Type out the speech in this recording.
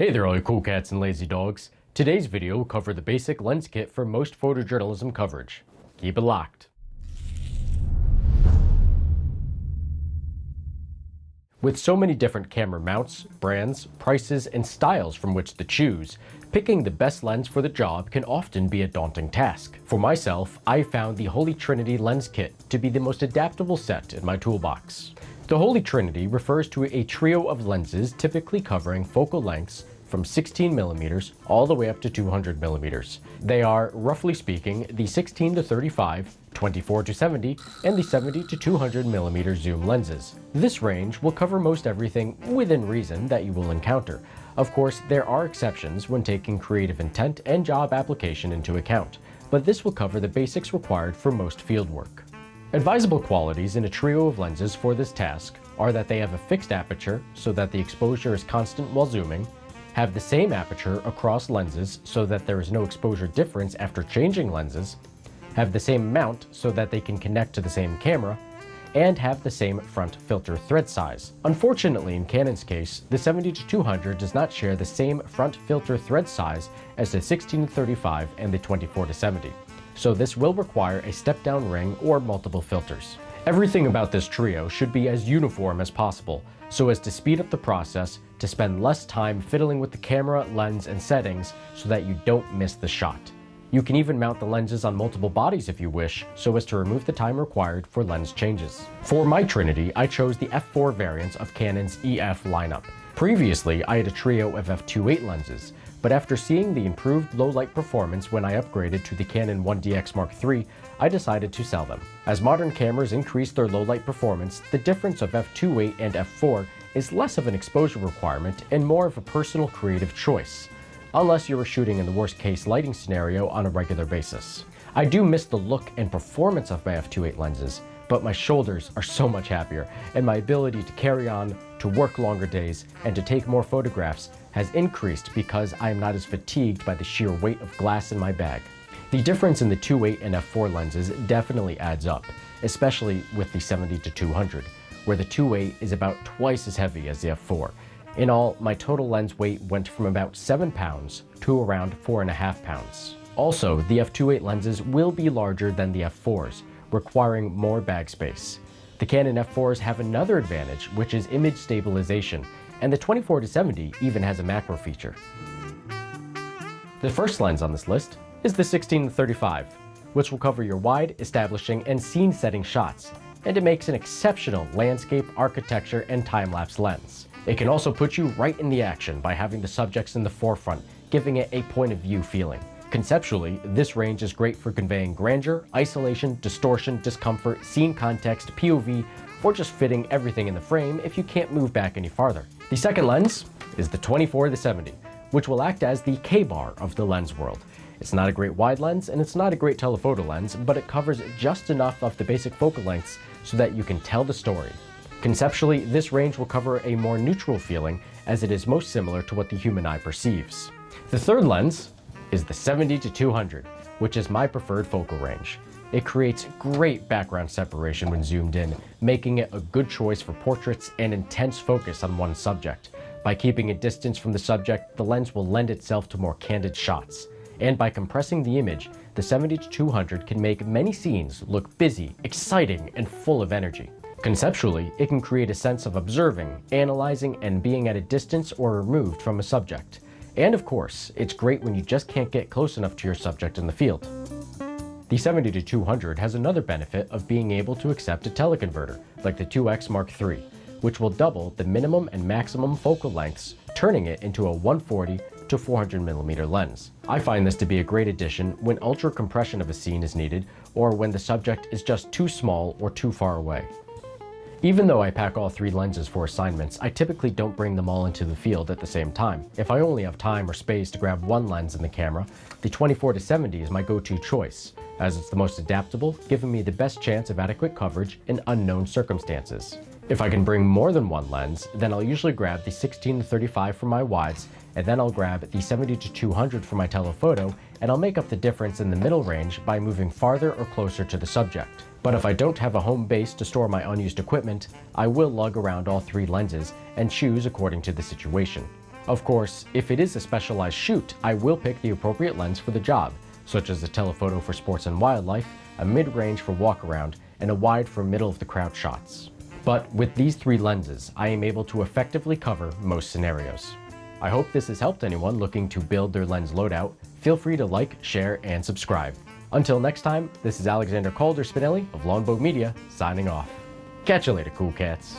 Hey there all you cool cats and lazy dogs. Today's video will cover the basic lens kit for most photojournalism coverage. Keep it locked. With so many different camera mounts, brands, prices, and styles from which to choose, picking the best lens for the job can often be a daunting task. For myself, I found the Holy Trinity lens kit to be the most adaptable set in my toolbox. The Holy Trinity refers to a trio of lenses typically covering focal lengths from 16mm all the way up to 200mm. They are, roughly speaking, the 16-35, 24-70, and the 70-200mm zoom lenses. This range will cover most everything within reason that you will encounter. Of course, there are exceptions when taking creative intent and job application into account, but this will cover the basics required for most fieldwork. Advisable qualities in a trio of lenses for this task are that they have a fixed aperture so that the exposure is constant while zooming, have the same aperture across lenses so that there is no exposure difference after changing lenses, have the same mount so that they can connect to the same camera, and have the same front filter thread size. Unfortunately, in Canon's case, the 70-200 does not share the same front filter thread size as the 16-35 and the 24-70, so this will require a step-down ring or multiple filters. Everything about this trio should be as uniform as possible, so as to speed up the process, to spend less time fiddling with the camera, lens, and settings so that you don't miss the shot. You can even mount the lenses on multiple bodies if you wish, so as to remove the time required for lens changes. For my Trinity, I chose the f4 variants of Canon's EF lineup. Previously, I had a trio of f2.8 lenses, but after seeing the improved low-light performance when I upgraded to the Canon 1DX Mark III, I decided to sell them. As modern cameras increase their low-light performance, the difference of f2.8 and f4 is less of an exposure requirement and more of a personal creative choice, unless you are shooting in the worst-case lighting scenario on a regular basis. I do miss the look and performance of my f2.8 lenses, but my shoulders are so much happier, and my ability to carry on, to work longer days, and to take more photographs has increased because I am not as fatigued by the sheer weight of glass in my bag. The difference in the 2.8 and f4 lenses definitely adds up, especially with the 70-200, where the 2.8 is about twice as heavy as the f4. In all, my total lens weight went from about 7 pounds to around 4.5 pounds. Also, the f2.8 lenses will be larger than the f4s, requiring more bag space. The Canon f4s have another advantage, which is image stabilization, and the 24-70 even has a macro feature. The first lens on this list is the 16-35, which will cover your wide, establishing, and scene-setting shots, and it makes an exceptional landscape, architecture, and time-lapse lens. It can also put you right in the action by having the subjects in the forefront, giving it a point-of-view feeling. Conceptually, this range is great for conveying grandeur, isolation, distortion, discomfort, scene context, POV, or just fitting everything in the frame if you can't move back any farther. The second lens is the 24-70, which will act as the K-bar of the lens world. It's not a great wide lens and it's not a great telephoto lens, but it covers just enough of the basic focal lengths so that you can tell the story. Conceptually, this range will cover a more neutral feeling as it is most similar to what the human eye perceives. The third lens is the 70-200, which is my preferred focal range. It creates great background separation when zoomed in, making it a good choice for portraits and intense focus on one subject. By keeping a distance from the subject, the lens will lend itself to more candid shots. And by compressing the image, the 70-200 can make many scenes look busy, exciting, and full of energy. Conceptually, it can create a sense of observing, analyzing, and being at a distance or removed from a subject. And of course, it's great when you just can't get close enough to your subject in the field. The 70-200 has another benefit of being able to accept a teleconverter, like the 2X Mark III, which will double the minimum and maximum focal lengths, turning it into a 140-400mm lens. I find this to be a great addition when ultra compression of a scene is needed, or when the subject is just too small or too far away. Even though I pack all three lenses for assignments, I typically don't bring them all into the field at the same time. If I only have time or space to grab one lens in the camera, the 24-70 is my go-to choice, as it's the most adaptable, giving me the best chance of adequate coverage in unknown circumstances. If I can bring more than one lens, then I'll usually grab the 16-35 for my wides, and then I'll grab the 70-200 for my telephoto, and I'll make up the difference in the middle range by moving farther or closer to the subject. But if I don't have a home base to store my unused equipment, I will lug around all three lenses and choose according to the situation. Of course, if it is a specialized shoot, I will pick the appropriate lens for the job, such as a telephoto for sports and wildlife, a mid-range for walk-around, and a wide for middle-of-the-crowd shots. But with these 3 lenses, I am able to effectively cover most scenarios. I hope this has helped anyone looking to build their lens loadout. Feel free to like, share, and subscribe. Until next time, this is Alexander Calder Spinelli of Longbow Media, signing off. Catch you later, cool cats.